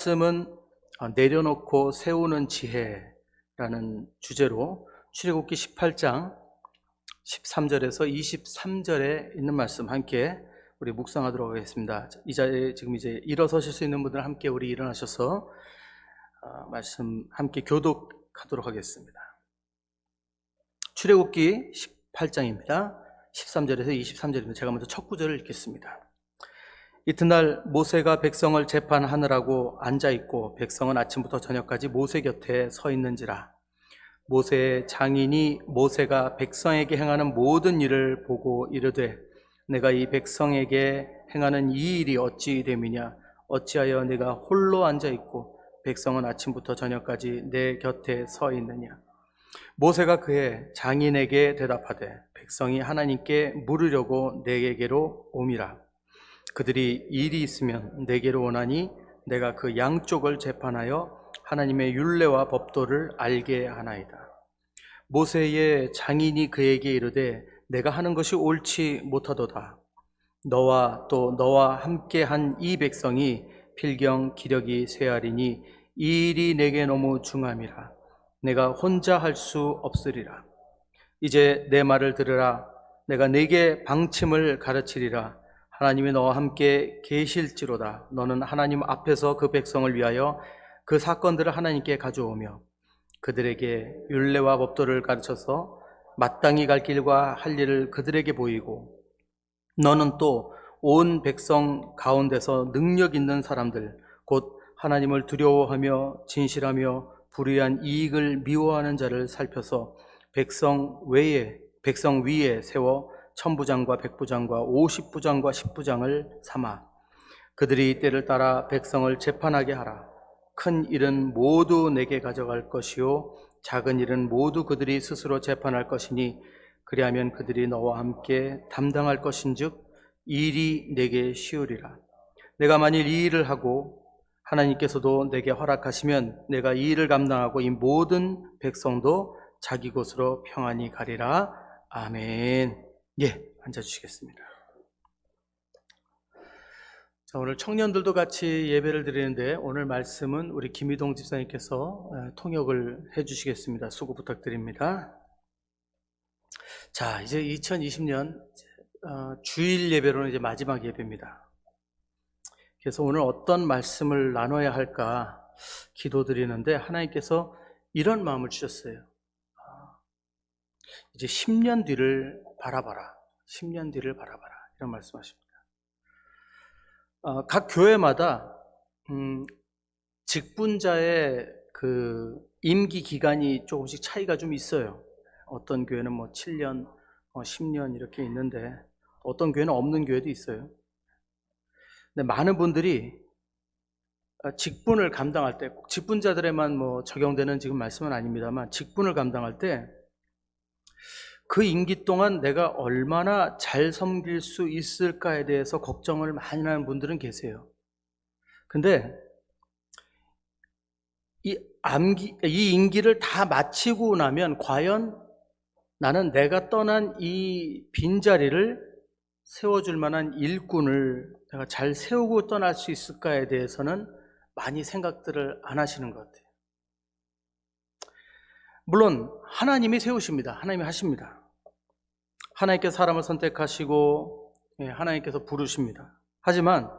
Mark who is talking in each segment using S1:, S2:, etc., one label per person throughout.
S1: 말씀은 내려놓고 세우는 지혜라는 주제로 출애굽기 18장 13절에서 23절에 있는 말씀 함께 우리 묵상하도록 하겠습니다. 이 자리에 지금 이제 일어서실 수 있는 분들 함께 우리 일어나셔서 말씀 함께 교독하도록 하겠습니다. 출애굽기 18장입니다. 13절에서 23절입니다. 제가 먼저 첫 구절을 읽겠습니다. 이튿날 모세가 백성을 재판하느라고 앉아있고 백성은 아침부터 저녁까지 모세 곁에 서 있는지라. 모세의 장인이 모세가 백성에게 행하는 모든 일을 보고 이르되 내가 이 백성에게 행하는 이 일이 어찌 됨이냐. 어찌하여 내가 홀로 앉아있고 백성은 아침부터 저녁까지 내 곁에 서 있느냐. 모세가 그의 장인에게 대답하되 백성이 하나님께 물으려고 내게로 옴이라. 그들이 일이 있으면 내게로 오나니 내가 그 양쪽을 재판하여 하나님의 율례와 법도를 알게 하나이다. 모세의 장인이 그에게 이르되 내가 하는 것이 옳지 못하도다. 너와 또 너와 함께한 이 백성이 필경 기력이 쇠하리니 이 일이 내게 너무 중함이라. 내가 혼자 할 수 없으리라. 이제 내 말을 들으라. 내가 네게 방침을 가르치리라. 하나님이 너와 함께 계실지로다. 너는 하나님 앞에서 그 백성을 위하여 그 사건들을 하나님께 가져오며 그들에게 율례와 법도를 가르쳐서 마땅히 갈 길과 할 일을 그들에게 보이고 너는 또 온 백성 가운데서 능력 있는 사람들 곧 하나님을 두려워하며 진실하며 불의한 이익을 미워하는 자를 살펴서 백성 위에 세워 천부장과 백부장과 50부장과 10부장을 삼아 그들이 때를 따라 백성을 재판하게 하라. 큰 일은 모두 내게 가져갈 것이요 작은 일은 모두 그들이 스스로 재판할 것이니 그리하면 그들이 너와 함께 담당할 것인즉 이 일이 내게 쉬우리라. 내가 만일 이 일을 하고 하나님께서도 내게 허락하시면 내가 이 일을 감당하고 이 모든 백성도 자기 곳으로 평안히 가리라. 아멘. 예, 앉아주시겠습니다. 자, 오늘 청년들도 같이 예배를 드리는데 오늘 말씀은 우리 김희동 집사님께서 통역을 해주시겠습니다. 수고 부탁드립니다. 자, 이제 2020년 주일 예배로는 이제 마지막 예배입니다. 그래서 오늘 어떤 말씀을 나눠야 할까 기도드리는데 하나님께서 이런 마음을 주셨어요. 이제 10년 뒤를 바라봐라. 10년 뒤를 바라봐라. 이런 말씀하십니다. 각 교회마다 직분자의 그 임기 기간이 조금씩 차이가 좀 있어요. 어떤 교회는 뭐 7년, 10년 이렇게 있는데 어떤 교회는 없는 교회도 있어요. 근데 많은 분들이 직분을 감당할 때 꼭 직분자들에만 뭐 적용되는 지금 말씀은 아닙니다만 직분을 감당할 때 그 임기 동안 내가 얼마나 잘 섬길 수 있을까에 대해서 걱정을 많이 하는 분들은 계세요. 근데 이 임기를 다 마치고 나면 과연 나는 내가 떠난 이 빈자리를 세워줄 만한 일꾼을 내가 잘 세우고 떠날 수 있을까에 대해서는 많이 생각들을 안 하시는 것 같아요. 물론 하나님이 세우십니다. 하나님이 하십니다. 하나님께서 사람을 선택하시고 하나님께서 부르십니다. 하지만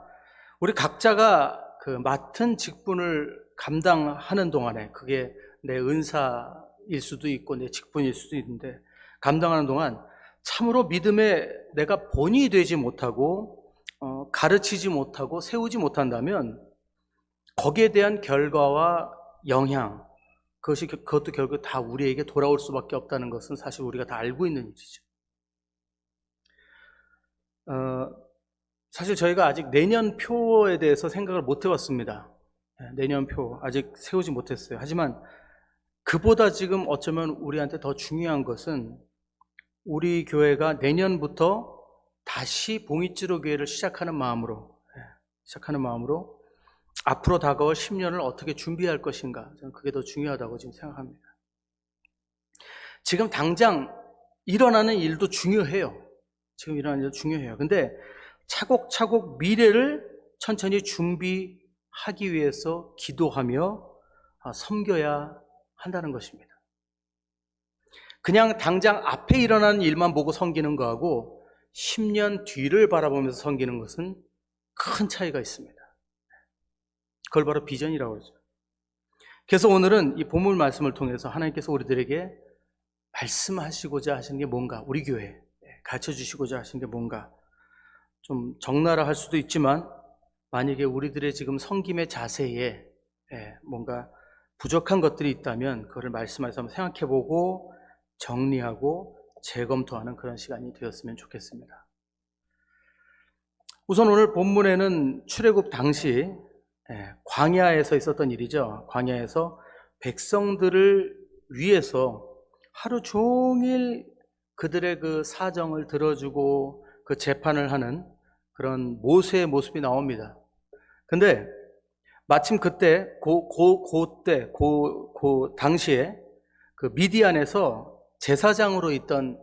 S1: 우리 각자가 그 맡은 직분을 감당하는 동안에 그게 내 은사일 수도 있고 내 직분일 수도 있는데 감당하는 동안 참으로 믿음에 내가 본이 되지 못하고 가르치지 못하고 세우지 못한다면 거기에 대한 결과와 영향 그것도 결국 다 우리에게 돌아올 수밖에 없다는 것은 사실 우리가 다 알고 있는 일이죠. 사실 저희가 아직 내년 표에 대해서 생각을 못 해봤습니다. 내년 표 아직 세우지 못했어요. 하지만 그보다 지금 어쩌면 우리한테 더 중요한 것은 우리 교회가 내년부터 다시 봉이찌로 교회를 시작하는 마음으로 앞으로 다가올 10년을 어떻게 준비할 것인가, 저는 그게 더 중요하다고 지금 생각합니다. 지금 당장 일어나는 일도 중요해요. 근데 차곡차곡 미래를 천천히 준비해 하기 위해서 기도하며 섬겨야 한다는 것입니다. 그냥 당장 앞에 일어나는 일만 보고 섬기는 거하고 10년 뒤를 바라보면서 섬기는 것은 큰 차이가 있습니다. 그걸 바로 비전이라고 그러죠. 그래서 오늘은 이 본문 말씀을 통해서 하나님께서 우리들에게 말씀하시고자 하시는 게 뭔가, 우리 교회에 가르쳐 주시고자 하시는 게 뭔가, 좀 적나라 할 수도 있지만 만약에 우리들의 지금 섬김의 자세에 뭔가 부족한 것들이 있다면 그거를 말씀하셔서 한번 생각해보고 정리하고 재검토하는 그런 시간이 되었으면 좋겠습니다. 우선 오늘 본문에는 출애굽 당시 광야에서 있었던 일이죠. 광야에서 백성들을 위해서 하루 종일 그들의 그 사정을 들어주고 그 재판을 하는 그런 모세의 모습이 나옵니다. 근데 마침 그때 그 당시에 그 미디안에서 제사장으로 있던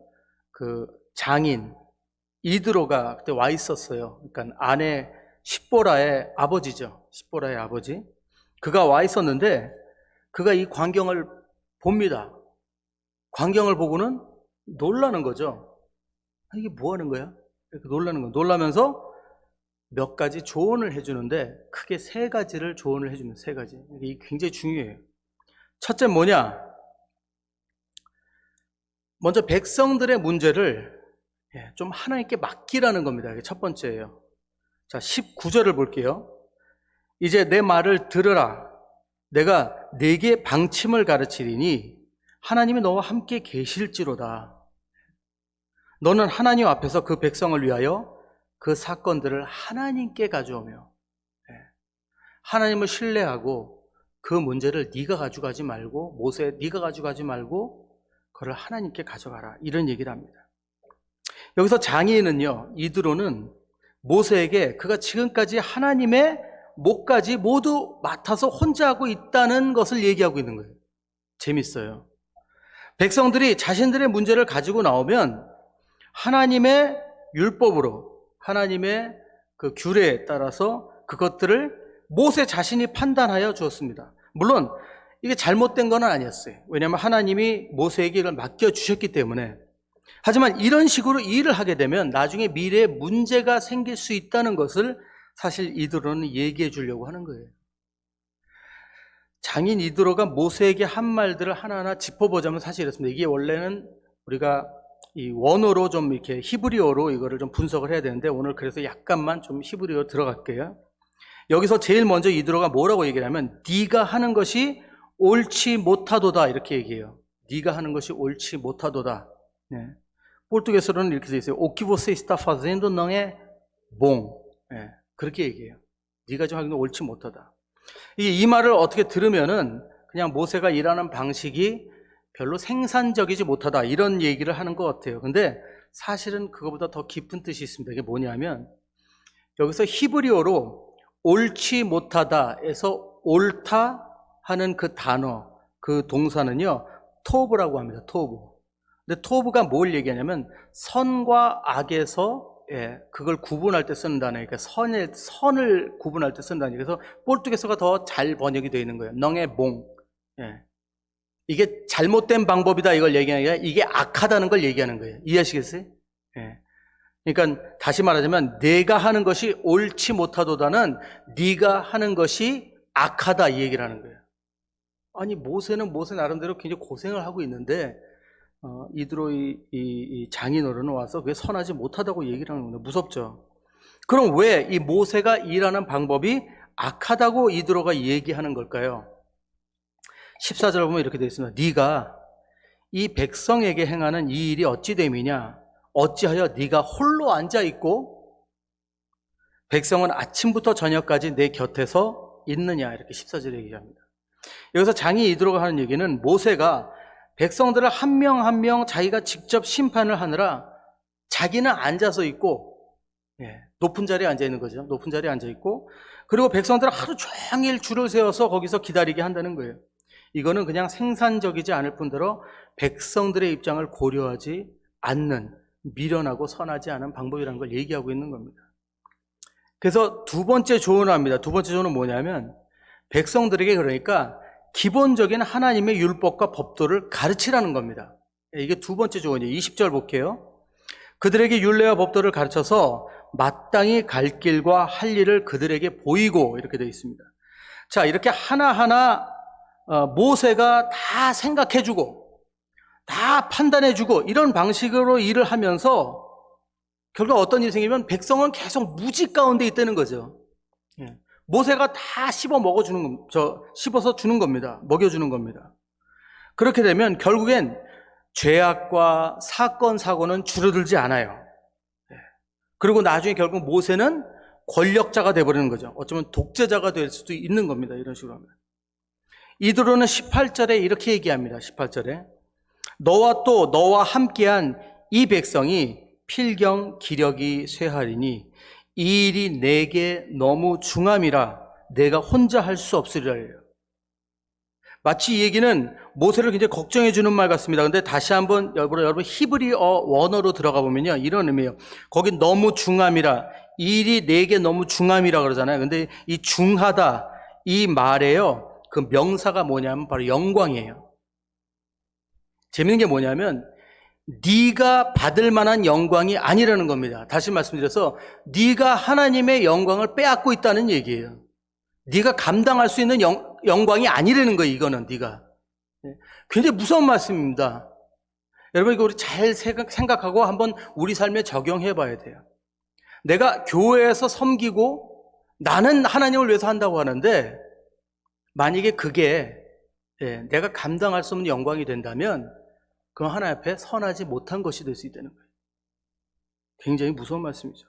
S1: 그 장인 이드로가 그때 와 있었어요. 그러니까 아내 십보라의 아버지죠. 십보라의 아버지. 그가 와 있었는데 그가 이 광경을 봅니다. 광경을 보고는 놀라는 거죠. 이게 뭐 하는 거야? 이렇게 놀라는 거. 놀라면서 몇 가지 조언을 해주는데 크게 세 가지를 조언을 해주는 세 가지. 이게 굉장히 중요해요. 첫째 뭐냐? 먼저 백성들의 문제를 좀 하나님께 맡기라는 겁니다. 이게 첫 번째예요. 자, 19절을 볼게요. 이제 내 말을 들으라. 내가 네게 방침을 가르치리니 하나님이 너와 함께 계실지로다. 너는 하나님 앞에서 그 백성을 위하여 그 사건들을 하나님께 가져오며 하나님을 신뢰하고 그 문제를 네가 가져가지 말고 모세 네가 가져가지 말고 그걸 하나님께 가져가라. 이런 얘기를 합니다. 여기서 장애인은요, 이드로는 모세에게 그가 지금까지 하나님의 몫까지 모두 맡아서 혼자 하고 있다는 것을 얘기하고 있는 거예요. 재밌어요. 백성들이 자신들의 문제를 가지고 나오면 하나님의 율법으로, 하나님의 그 규례에 따라서 그것들을 모세 자신이 판단하여 주었습니다. 물론 이게 잘못된 건 아니었어요. 왜냐하면 하나님이 모세에게 이걸 맡겨주셨기 때문에. 하지만 이런 식으로 일을 하게 되면 나중에 미래에 문제가 생길 수 있다는 것을 사실 이드로는 얘기해 주려고 하는 거예요. 장인 이드로가 모세에게 한 말들을 하나하나 짚어보자면 사실 이렇습니다. 이게 원래는 우리가 이 원어로 좀 이렇게 히브리어로 이거를 좀 분석을 해야 되는데 오늘 그래서 약간만 좀 히브리어로 들어갈게요. 여기서 제일 먼저 이드로가 뭐라고 얘기를 하면 네가 하는 것이 옳지 못하도다 이렇게 얘기해요. 네가 하는 것이 옳지 못하도다. 네. 포르투게스어로는 이렇게 되어 있어요. O que você está fazendo não é bom. 네. 그렇게 얘기해요. 네가 좀 하는 건 옳지 못하다. 이 말을 어떻게 들으면은 그냥 모세가 일하는 방식이 별로 생산적이지 못하다 이런 얘기를 하는 것 같아요. 근데 사실은 그거보다 더 깊은 뜻이 있습니다. 이게 뭐냐면 여기서 히브리어로 옳지 못하다에서 옳다 하는 그 단어, 그 동사는요 토브라고 합니다. 토브. 근데 토브가 뭘 얘기하냐면 선과 악에서 그걸 구분할 때 쓰는 단어예요. 그러니까 선을 구분할 때 쓰는 단어예요. 그래서 포르투게스어가 더 잘 번역이 되어 있는 거예요. 넝의 봉. 이게 잘못된 방법이다 이걸 얘기하는 게 아니라 이게 악하다는 걸 얘기하는 거예요. 이해하시겠어요? 그러니까 다시 말하자면 내가 하는 것이 옳지 못하도다는 네가 하는 것이 악하다 이 얘기를 하는 거예요. 아니 모세는 모세 나름대로 굉장히 고생을 하고 있는데 이드로 이 장인어른은 와서 그게 선하지 못하다고 얘기를 하는 겁니다. 무섭죠? 그럼 왜 이 모세가 일하는 방법이 악하다고 이드로가 얘기하는 걸까요? 14절 보면 이렇게 되어 있습니다. 네가 이 백성에게 행하는 이 일이 어찌 됨이냐? 어찌하여 네가 홀로 앉아있고 백성은 아침부터 저녁까지 내 곁에서 있느냐? 이렇게 14절에 얘기합니다. 여기서 장인 이드로가 하는 얘기는 모세가 백성들을 한 명 한 명 자기가 직접 심판을 하느라 자기는 앉아서 있고 높은 자리에 앉아 있는 거죠. 높은 자리에 앉아 있고 그리고 백성들을 하루 종일 줄을 세워서 거기서 기다리게 한다는 거예요. 이거는 그냥 생산적이지 않을 뿐더러 백성들의 입장을 고려하지 않는 미련하고 선하지 않은 방법이라는 걸 얘기하고 있는 겁니다. 그래서 두 번째 조언을 합니다. 두 번째 조언은 뭐냐면 백성들에게 그러니까 기본적인 하나님의 율법과 법도를 가르치라는 겁니다. 이게 두 번째 조언이에요. 20절 볼게요. 그들에게 율례와 법도를 가르쳐서 마땅히 갈 길과 할 일을 그들에게 보이고, 이렇게 되어 있습니다. 자, 이렇게 하나하나 모세가 다 생각해주고 다 판단해주고 이런 방식으로 일을 하면서 결국 어떤 일이 생기면 백성은 계속 무지 가운데 있다는 거죠. 모세가 다 씹어서 주는 겁니다. 먹여주는 겁니다. 그렇게 되면 결국엔 죄악과 사건, 사고는 줄어들지 않아요. 그리고 나중에 결국 모세는 권력자가 되어버리는 거죠. 어쩌면 독재자가 될 수도 있는 겁니다. 이런 식으로 하면. 이드로는 18절에 이렇게 얘기합니다. 18절에 너와 함께한 이 백성이 필경 기력이 쇠하리니 이 일이 내게 너무 중함이라 내가 혼자 할 수 없으리라 해요. 마치 이 얘기는 모세를 굉장히 걱정해 주는 말 같습니다. 근데 다시 한번 여러분 히브리어 원어로 들어가 보면요, 이런 의미예요. 거기 너무 중함이라, 이 일이 내게 너무 중함이라 그러잖아요. 근데 이 중하다 이 말에요, 그 명사가 뭐냐면 바로 영광이에요. 재밌는 게 뭐냐면 네가 받을 만한 영광이 아니라는 겁니다. 다시 말씀드려서 네가 하나님의 영광을 빼앗고 있다는 얘기예요. 네가 감당할 수 있는 영광이 아니라는 거예요. 이거는 네가. 굉장히 무서운 말씀입니다. 여러분 이거 우리 잘 생각하고 한번 우리 삶에 적용해 봐야 돼요. 내가 교회에서 섬기고 나는 하나님을 위해서 한다고 하는데 만약에 그게 내가 감당할 수 없는 영광이 된다면 그건 하나님 앞에 선하지 못한 것이 될 수 있다는 거예요. 굉장히 무서운 말씀이죠.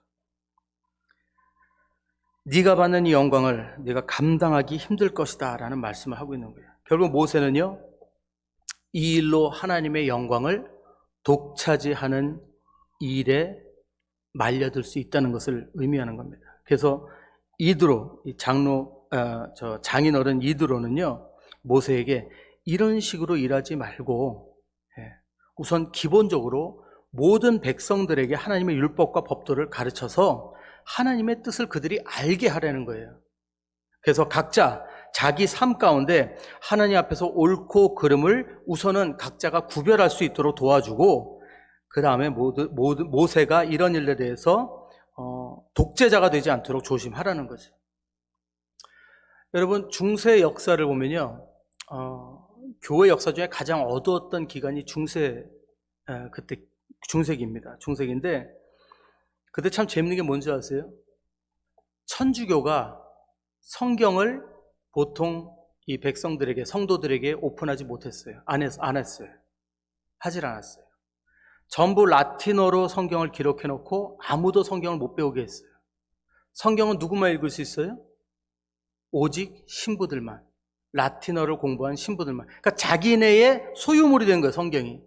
S1: 네가 받는 이 영광을 네가 감당하기 힘들 것이다 라는 말씀을 하고 있는 거예요. 결국 모세는요, 이 일로 하나님의 영광을 독차지하는 일에 말려들 수 있다는 것을 의미하는 겁니다. 그래서 이드로, 장인어른 이드로는요, 모세에게 이런 식으로 일하지 말고 우선 기본적으로 모든 백성들에게 하나님의 율법과 법도를 가르쳐서 하나님의 뜻을 그들이 알게 하라는 거예요. 그래서 각자 자기 삶 가운데 하나님 앞에서 옳고 그름을 우선은 각자가 구별할 수 있도록 도와주고, 그 다음에 모세가 이런 일에 대해서 독재자가 되지 않도록 조심하라는 거죠. 여러분 중세 역사를 보면요, 교회 역사 중에 가장 어두웠던 기간이 그때 중세기입니다. 중세기인데 그때 참 재밌는 게 뭔지 아세요? 천주교가 성경을 보통 이 백성들에게, 성도들에게 오픈하지 못했어요. 안 했어요. 하질 않았어요. 전부 라틴어로 성경을 기록해 놓고 아무도 성경을 못 배우게 했어요. 성경은 누구만 읽을 수 있어요? 오직 신부들만, 라틴어를 공부한 신부들만. 그러니까 자기네의 소유물이 된 거예요, 성경이.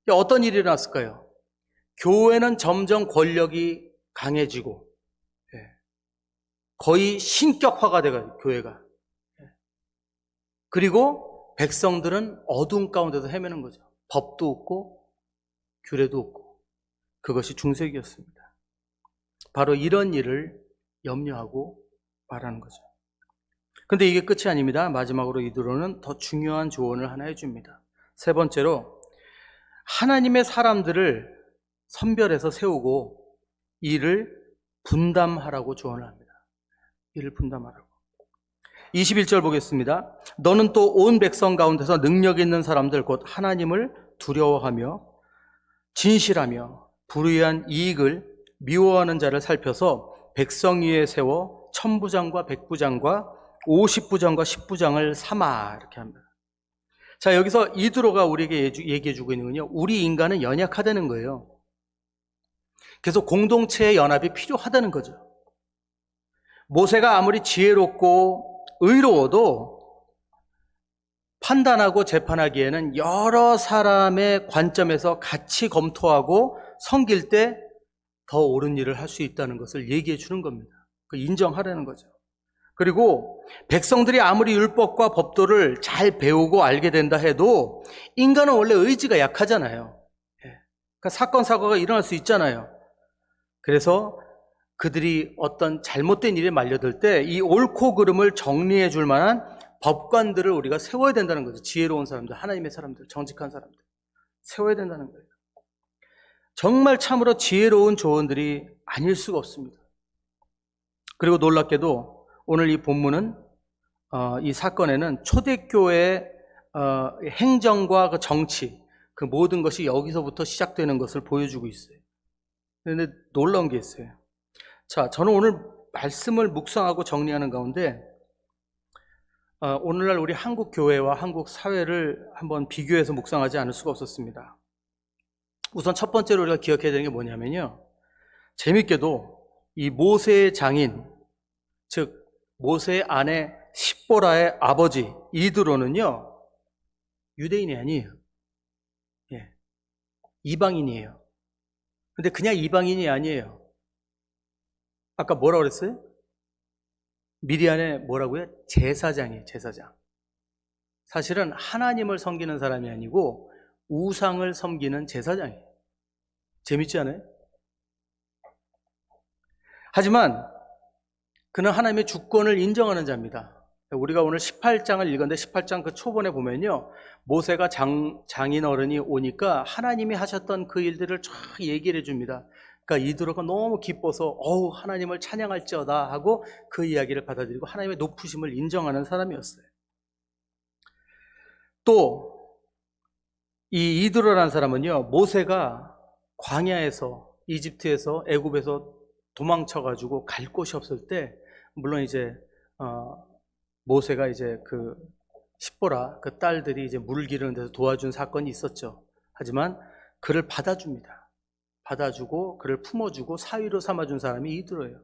S1: 어떤 일이 일어났을까요? 교회는 점점 권력이 강해지고 거의 신격화가 돼가지고 교회가. 그리고 백성들은 어두운 가운데서 헤매는 거죠. 법도 없고 규례도 없고. 그것이 중세기였습니다. 바로 이런 일을 염려하고 말하는 거죠. 근데 이게 끝이 아닙니다. 마지막으로 이드로는 더 중요한 조언을 하나 해줍니다. 세 번째로 하나님의 사람들을 선별해서 세우고 일을 분담하라고 조언을 합니다. 일을 분담하라고. 21절 보겠습니다. 너는 또 온 백성 가운데서 능력 있는 사람들 곧 하나님을 두려워하며 진실하며 불의한 이익을 미워하는 자를 살펴서 백성 위에 세워 천부장과 백부장과 50부장과 10부장을 삼아, 이렇게 합니다. 자, 여기서 이드로가 우리에게 얘기해주고 있는 건요, 우리 인간은 연약하다는 거예요. 그래서 공동체의 연합이 필요하다는 거죠. 모세가 아무리 지혜롭고 의로워도 판단하고 재판하기에는 여러 사람의 관점에서 같이 검토하고 섬길 때 더 옳은 일을 할 수 있다는 것을 얘기해 주는 겁니다. 인정하라는 거죠. 그리고 백성들이 아무리 율법과 법도를 잘 배우고 알게 된다 해도 인간은 원래 의지가 약하잖아요. 그러니까 사건, 사고가 일어날 수 있잖아요. 그래서 그들이 어떤 잘못된 일에 말려들 때 이 옳고 그름을 정리해 줄 만한 법관들을 우리가 세워야 된다는 거죠. 지혜로운 사람들, 하나님의 사람들, 정직한 사람들 세워야 된다는 거예요. 정말 참으로 지혜로운 조언들이 아닐 수가 없습니다. 그리고 놀랍게도 오늘 이 본문은 이 사건에는 초대교회의 행정과 그 정치, 그 모든 것이 여기서부터 시작되는 것을 보여주고 있어요. 그런데 놀라운 게 있어요. 자, 저는 오늘 말씀을 묵상하고 정리하는 가운데 오늘날 우리 한국 교회와 한국 사회를 한번 비교해서 묵상하지 않을 수가 없었습니다. 우선 첫 번째로 우리가 기억해야 되는 게 뭐냐면요, 재밌게도 이 모세의 장인, 즉 모세의 아내 십보라의 아버지 이드로는요 유대인이 아니에요. 예, 이방인이에요. 근데 그냥 이방인이 아니에요. 아까 뭐라고 그랬어요? 미디안의 뭐라고요? 제사장이에요. 제사장. 사실은 하나님을 섬기는 사람이 아니고 우상을 섬기는 제사장이에요. 재밌지 않아요? 하지만 그는 하나님의 주권을 인정하는 자입니다. 우리가 오늘 18장을 읽었는데 18장 그 초반에 보면요, 모세가 장인 어른이 오니까 하나님이 하셨던 그 일들을 쫙 얘기를 해줍니다. 그러니까 이드로가 너무 기뻐서 하나님을 찬양할지어다 하고 그 이야기를 받아들이고 하나님의 높으심을 인정하는 사람이었어요. 또 이 이드로라는 사람은요, 모세가 광야에서, 이집트에서, 애굽에서 도망쳐가지고 갈 곳이 없을 때, 물론 이제 모세가 이제 그 십보라 그 딸들이 이제 물 기르는 데서 도와준 사건이 있었죠. 하지만 그를 받아줍니다. 받아주고 그를 품어주고 사위로 삼아준 사람이 이드로예요.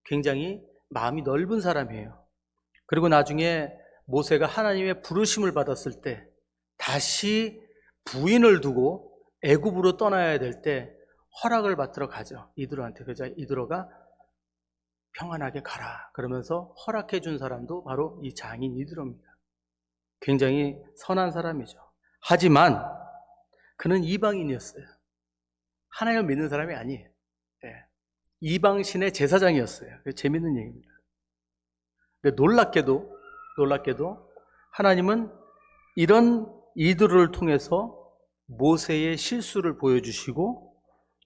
S1: 굉장히 마음이 넓은 사람이에요. 그리고 나중에 모세가 하나님의 부르심을 받았을 때 다시 부인을 두고 애굽으로 떠나야 될 때 허락을 받들어 가죠. 이드로한테. 그래서 이드로가 평안하게 가라 그러면서 허락해 준 사람도 바로 이 장인 이드로입니다. 굉장히 선한 사람이죠. 하지만 그는 이방인이었어요. 하나님을 믿는 사람이 아니에요. 네. 이방신의 제사장이었어요. 재밌는 얘기입니다. 근데 놀랍게도 하나님은 이런 이드로를 통해서 모세의 실수를 보여주시고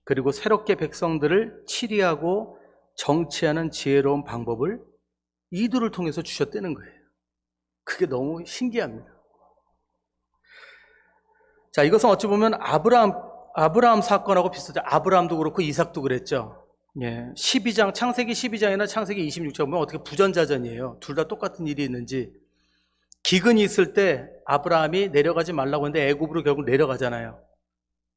S1: 그리고 새롭게 백성들을 치리하고 정치하는 지혜로운 방법을 이드로를 통해서 주셨다는 거예요. 그게 너무 신기합니다. 자, 이것은 어찌 보면 아브라함 사건하고 비슷하죠. 아브라함도 그렇고 이삭도 그랬죠. 예, 창세기 12장이나 창세기 26장 보면 어떻게 부전자전이에요. 둘 다 똑같은 일이 있는지. 기근이 있을 때 아브라함이 내려가지 말라고 했는데 애굽으로 결국 내려가잖아요.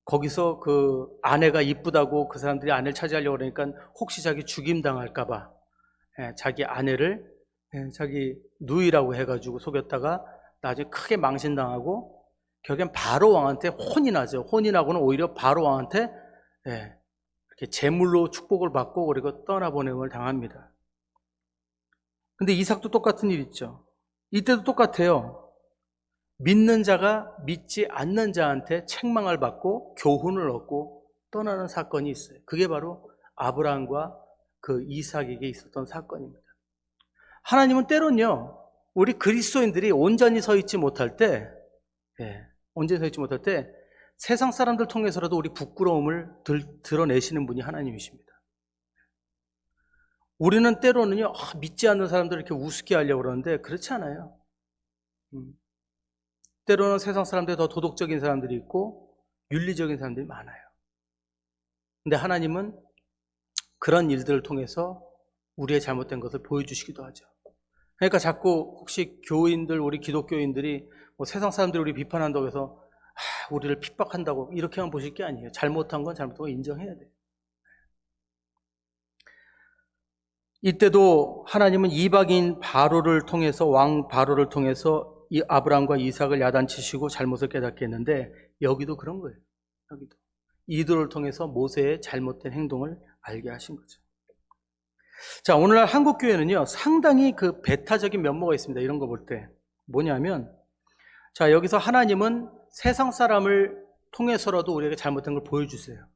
S1: 거기서 그 아내가 이쁘다고 그 사람들이 아내를 차지하려고 그러니까 혹시 자기 죽임 당할까봐 자기 아내를 자기 누이라고 해가지고 속였다가 나중에 크게 망신당하고 결국엔 바로 왕한테 혼이 나죠. 혼이 나고는 오히려 바로 왕한테 이렇게 제물로 축복을 받고 그리고 떠나보냄을 당합니다. 근데 이삭도 똑같은 일 있죠. 이때도 똑같아요. 믿는 자가 믿지 않는 자한테 책망을 받고 교훈을 얻고 떠나는 사건이 있어요. 그게 바로 아브라함과 그 이삭에게 있었던 사건입니다. 하나님은 때론요, 우리 그리스도인들이 온전히 서 있지 못할 때, 세상 사람들 통해서라도 우리 부끄러움을 드러내시는 분이 하나님이십니다. 우리는 때로는요, 믿지 않는 사람들을 이렇게 우습게 하려고 그러는데 그렇지 않아요. 때로는 세상 사람들이 더 도덕적인 사람들이 있고 윤리적인 사람들이 많아요. 근데 하나님은 그런 일들을 통해서 우리의 잘못된 것을 보여주시기도 하죠. 그러니까 자꾸 혹시 교인들, 우리 기독교인들이 뭐 세상 사람들이 우리 비판한다고 해서 우리를 핍박한다고 이렇게만 보실 게 아니에요. 잘못한 건 잘못한 거 인정해야 돼요. 이때도 하나님은 이방인 바로를 통해서, 왕 바로를 통해서 이 아브라함과 이삭을 야단치시고 잘못을 깨닫게 했는데 여기도 그런 거예요. 여기도 이들을 통해서 모세의 잘못된 행동을 알게 하신 거죠. 자, 오늘날 한국 교회는요 상당히 그 배타적인 면모가 있습니다. 이런 거 볼 때 뭐냐면, 자, 여기서 하나님은 세상 사람을 통해서라도 우리에게 잘못된 걸 보여주세요.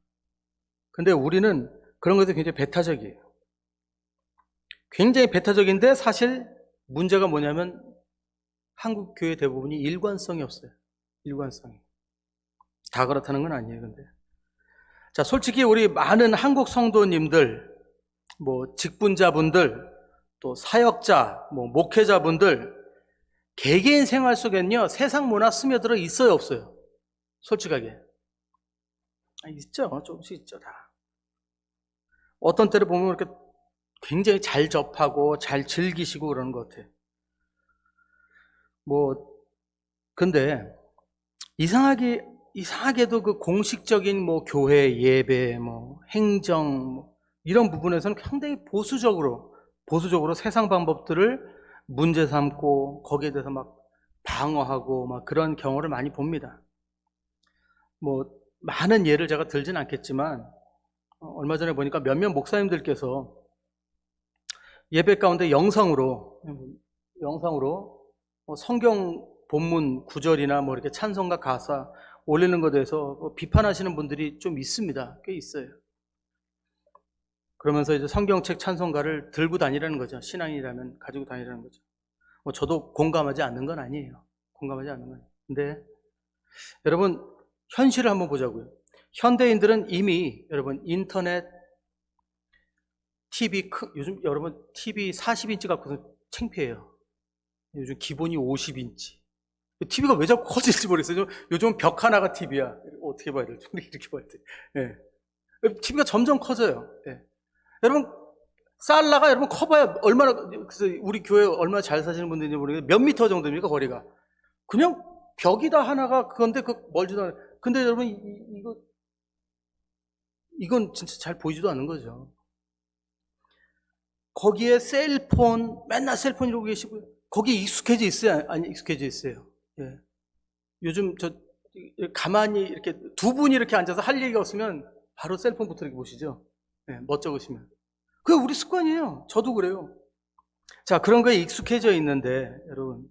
S1: 근데 우리는 그런 것에 굉장히 배타적이에요. 굉장히 배타적인데 사실 문제가 뭐냐면 한국 교회 대부분이 일관성이 없어요. 일관성이. 다 그렇다는 건 아니에요, 근데. 자, 솔직히 우리 많은 한국 성도님들, 뭐 직분자분들, 또 사역자, 뭐 목회자분들, 개개인 생활 속에는요, 세상 문화 스며들어 있어요, 없어요? 솔직하게. 있죠. 조금씩 있죠, 다. 어떤 때를 보면 이렇게 굉장히 잘 접하고 잘 즐기시고 그러는 것 같아요. 근데 이상하게도 그 공식적인 뭐 교회 예배, 뭐 행정, 뭐 이런 부분에서는 상당히 보수적으로 세상 방법들을 문제 삼고 거기에 대해서 막 방어하고 막 그런 경우를 많이 봅니다. 뭐 많은 예를 제가 들진 않겠지만 얼마 전에 보니까 몇몇 목사님들께서 예배 가운데 영상으로 성경 본문 구절이나 뭐 이렇게 찬송가 가사 올리는 것에 대해서 비판하시는 분들이 좀 있습니다. 꽤 있어요. 그러면서 이제 성경책 찬송가를 들고 다니라는 거죠. 신앙이라면 가지고 다니라는 거죠. 저도 공감하지 않는 건 아니에요. 공감하지 않는 건. 근데 여러분 현실을 한번 보자고요. 현대인들은 이미 여러분 인터넷, TV 요즘 여러분 TV 40인치 갖고서 창피해요. 요즘 기본이 50인치. TV가 왜 자꾸 커질지 모르겠어요. 요즘은 벽 하나가 TV야. 어떻게 봐야 될지 이렇게 봐야 돼. 예. TV가 점점 커져요. 예. 여러분 살라가 여러분 커봐야 얼마나, 그래서 우리 교회 얼마나 잘 사시는 분들인지 모르겠는데 몇 미터 정도입니까 거리가? 그냥 벽이다 하나가 그건데 그 멀지도 않아요. 근데 여러분 이건 진짜 잘 보이지도 않는 거죠. 거기에 셀폰, 맨날 셀폰 이러고 계시고요. 거기에 익숙해져 있어요? 아니, 익숙해져 있어요. 예. 요즘 가만히 이렇게 두 분이 이렇게 앉아서 할 얘기가 없으면 바로 셀폰부터 이렇게 보시죠. 예, 멋쩍으시면. 그게 우리 습관이에요. 저도 그래요. 자, 그런 거에 익숙해져 있는데, 여러분.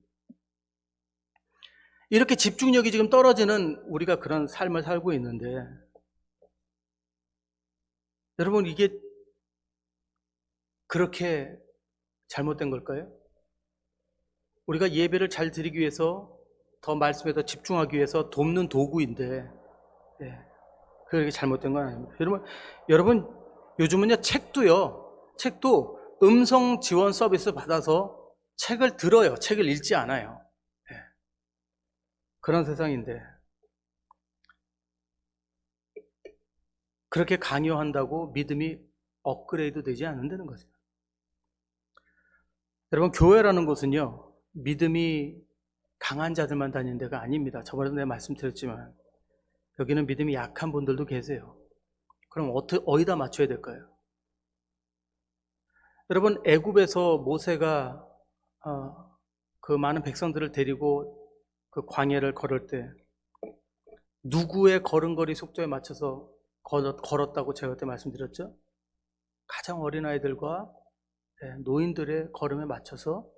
S1: 이렇게 집중력이 지금 떨어지는 우리가 그런 삶을 살고 있는데, 여러분, 이게 그렇게 잘못된 걸까요? 우리가 예배를 잘 드리기 위해서 더 말씀에 더 집중하기 위해서 돕는 도구인데 그렇게 잘못된 건 아닙니다. 여러분 요즘은요 책도 음성 지원 서비스 받아서 책을 들어요. 책을 읽지 않아요. 그런 세상인데 그렇게 강요한다고 믿음이 업그레이드 되지 않는다는 거죠. 여러분 교회라는 곳은요 믿음이 강한 자들만 다니는 데가 아닙니다. 저번에도 내가 말씀드렸지만 여기는 믿음이 약한 분들도 계세요. 그럼 어디다 맞춰야 될까요? 여러분 애굽에서 모세가 그 많은 백성들을 데리고 그 광야를 걸을 때 누구의 걸음걸이 속도에 맞춰서 걸었다고 제가 그때 말씀드렸죠? 가장 어린 아이들과 노인들의 걸음에 맞춰서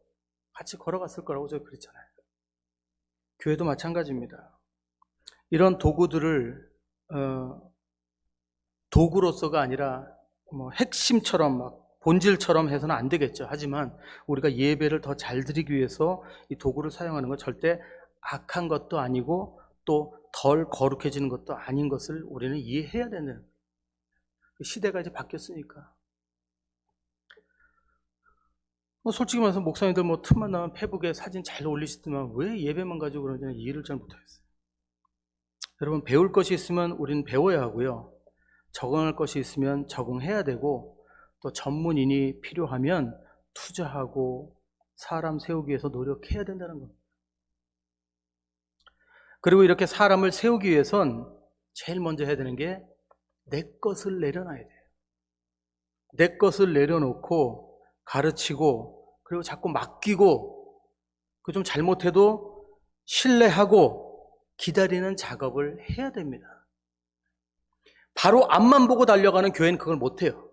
S1: 같이 걸어갔을 거라고 제가 그랬잖아요. 교회도 마찬가지입니다. 이런 도구들을 도구로서가 아니라 뭐 핵심처럼 막 본질처럼 해서는 안 되겠죠. 하지만 우리가 예배를 더 잘 드리기 위해서 이 도구를 사용하는 건 절대 악한 것도 아니고 또 덜 거룩해지는 것도 아닌 것을 우리는 이해해야 되는 시대가 이제 바뀌었으니까. 솔직히 말해서 목사님들 틈만 나면 페북에 사진 잘 올리시더만 왜 예배만 가지고 그러는지 이해를 잘 못하겠어요. 여러분 배울 것이 있으면 우리는 배워야 하고요. 적응할 것이 있으면 적응해야 되고 또 전문인이 필요하면 투자하고 사람 세우기 위해서 노력해야 된다는 겁니다. 그리고 이렇게 사람을 세우기 위해선 제일 먼저 해야 되는 게 내 것을 내려놔야 돼요. 내 것을 내려놓고 가르치고 그리고 자꾸 맡기고 그 좀 잘못해도 신뢰하고 기다리는 작업을 해야 됩니다. 바로 앞만 보고 달려가는 교회는 그걸 못해요.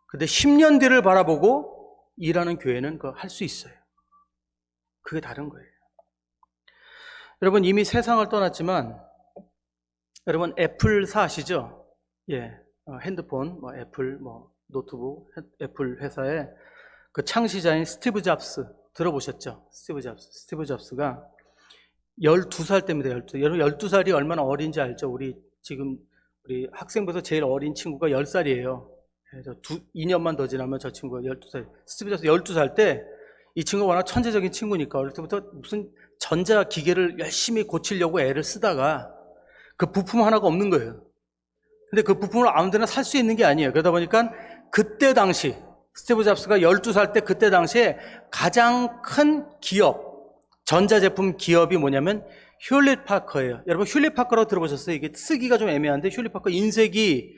S1: 근데 10년 뒤를 바라보고 일하는 교회는 그거 할 수 있어요. 그게 다른 거예요. 여러분 이미 세상을 떠났지만 여러분 애플사 아시죠? 예, 핸드폰, 애플, 노트북, 애플 회사에 그 창시자인 스티브 잡스 들어보셨죠? 스티브 잡스가 12살 때입니다. 12살. 여러분 12살이 얼마나 어린지 알죠? 우리 학생부에서 제일 어린 친구가 10살이에요. 그래서 2년만 더 지나면 저 친구가 12살. 스티브 잡스 12살 때 이 친구가 워낙 천재적인 친구니까 어릴 때부터 무슨 전자기계를 열심히 고치려고 애를 쓰다가 그 부품 하나가 없는 거예요. 근데 그 부품을 아무 데나 살 수 있는 게 아니에요. 그러다 보니까 그때 당시 스티브 잡스가 12살 때 그때 당시에 가장 큰 기업, 전자제품 기업이 뭐냐면 휴릿 파커예요. 여러분 휴릿 파커라고 들어보셨어요? 이게 쓰기가 좀 애매한데 휴릿 파커 인쇄기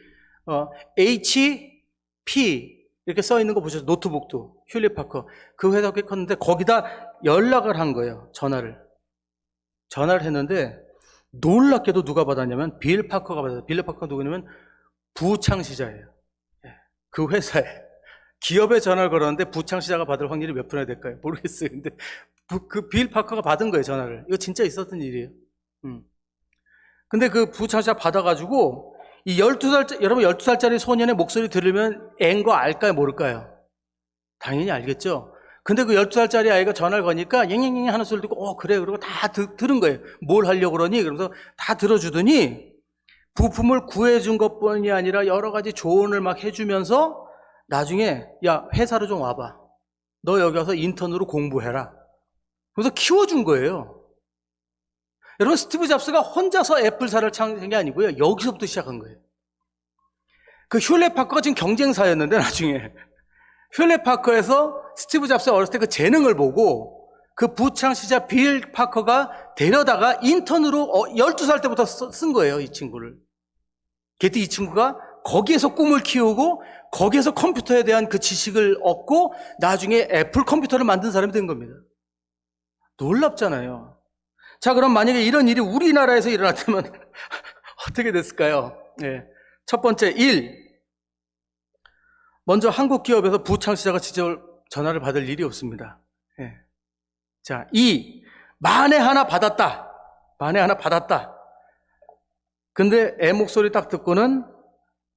S1: HP 이렇게 써 있는 거 보셨어요? 노트북도 휴릿 파커. 그 회사가 꽤 컸는데 거기다 연락을 한 거예요. 전화를 했는데 놀랍게도 누가 받았냐면 빌 파커가 받았어요. 빌 파커가 누구냐면 부창시자예요. 그 회사에 기업에 전화를 걸었는데 부창시자가 받을 확률이 몇 프로나 될까요? 모르겠어요. 근데 그 빌 파커가 받은 거예요, 전화를. 이거 진짜 있었던 일이에요. 근데 그 부창시자 받아가지고 이 12살, 여러분 12살짜리 소년의 목소리 들으면 애인 거 알까요? 모를까요? 당연히 알겠죠? 근데 그 12살짜리 아이가 전화를 거니까 앵앵앵 하는 소리 듣고 그래. 그러고 다 들은 거예요. 뭘 하려고 그러니? 그러면서 다 들어주더니 부품을 구해준 것뿐이 아니라 여러 가지 조언을 막 해주면서 나중에 야 회사로 좀 와봐. 너 여기 와서 인턴으로 공부해라. 그래서 키워준 거예요. 여러분 스티브 잡스가 혼자서 애플사를 창작한 게 아니고요. 여기서부터 시작한 거예요. 그 휴렛 파커가 지금 경쟁사였는데 나중에 휴렛 파커에서 스티브 잡스가 어렸을 때 그 재능을 보고 그 부창시자 빌 파커가 데려다가 인턴으로 12살 때부터 쓴 거예요. 이 친구를. 그때 이 친구가 거기에서 꿈을 키우고 거기에서 컴퓨터에 대한 그 지식을 얻고 나중에 애플 컴퓨터를 만든 사람이 된 겁니다. 놀랍잖아요. 자, 그럼 만약에 이런 일이 우리나라에서 일어났다면 어떻게 됐을까요? 네. 첫 번째, 1. 먼저 한국 기업에서 부창시자가 직접 전화를 받을 일이 없습니다. 네. 자, 2. 만에 하나 받았다. 근데 애 목소리 딱 듣고는